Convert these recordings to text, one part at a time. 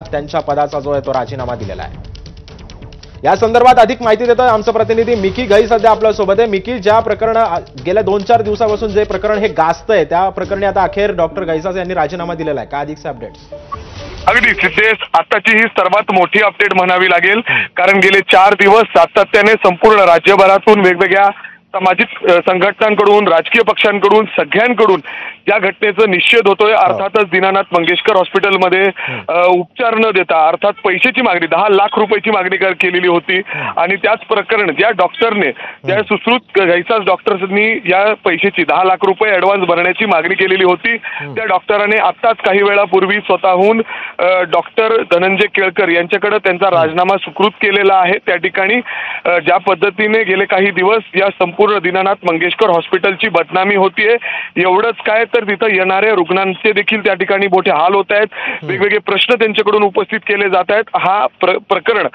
त्यांच्या पदाचा जो आहे तो राजीनामा दिलेला आहे। या संदर्भात अधिक माहिती देतोय आमचा प्रतिनिधी मिकी घई सध्या आपल्या सोबत आहे। मिकी, ज्या प्रकरण गेल्या 2-4 दिवसापासून जे प्रकरण हे गाजतंय त्या प्रकरणी आता अखेर डॉक्टर घैसास यांनी राजीनामा दिलेला आहे, काय अधिकचे अपडेट्स? अगदी सिद्धेश, आताची ही सर्वात मोठी अपडेट म्हणावी लागेल, कारण गेले 4 दिवस सातत्याने संपूर्ण राज्यभरातून वेगवेगळ्या सामाजिक संघटनांकडून, राजकीय पक्षांकडून, सगळ्यांकडून या घटनेचा निषेध होतोय। अर्थातच दीनानाथ मंगेशकर हॉस्पिटलमध्ये उपचार न देता अर्थात पैशाची मागणी 10 लाख रुपयाची मागणी केलेली होती आणि त्याच प्रकरण ज्या डॉक्टरने, ज्या सुश्रुत घैसास डॉक्टर्सनी या पैशाची 10 लाख रुपये ऍडव्हान्स भरण्याची मागणी केलेली होती, त्या डॉक्टराने आत्ताच काही वेळापूर्वी स्वतःहून डॉक्टर धनंजय केळकर यांच्याकडे त्यांचा राजीनामा सुकृत केलेला आहे। त्या ठिकाणी ज्या पद्धतीने गेले काही दिवस या संपूर्ण दीनानाथ मंगेशकर हॉस्पिटलची बदनामी होतीये, एवढंच काय तर तिथं येणाऱ्या रुग्णांचे देखील त्या ठिकाणी मोठे हाल होत आहेत, वेगवेगळे प्रश्न त्यांच्याकडून उपस्थित केले जात आहेत। हा प्रकरण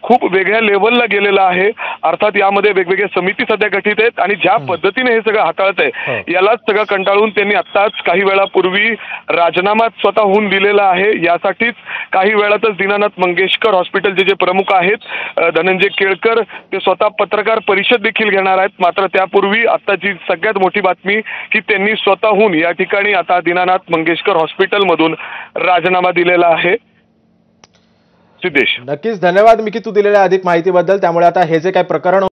खूप वेगळ्या लेवलला गेलेला आहे। अर्थात यामध्ये वेगवेगळ्या समिती सध्या गठीत आहेत आणि ज्या पद्धतीने हे सगळं हाताळत आहे यालाच सगळं कंटाळून त्यांनी आत्ताच काही वेळापूर्वी राजीनामा स्वतःहून दिलेला आहे। यासाठीच काही वेळातच दीनानाथ मंगेशकर हॉस्पिटलचे जे प्रमुख आहेत धनंजय केळकर ते स्वतः पत्रकार परिषद देखील घेणार आहेत। मात्र त्यापूर्वी आताची सगळ्यात मोठी बातमी की त्यांनी स्वतःहून या ठिकाणी आता दीनानाथ मंगेशकर हॉस्पिटलमधून राजीनामा दिलेला आहे। सिद्धेश, नक्कीच धन्यवाद मिकी, तू दिलेल्या अधिक माहितीबद्दल। त्यामुळे आता हे जे काही प्रकरण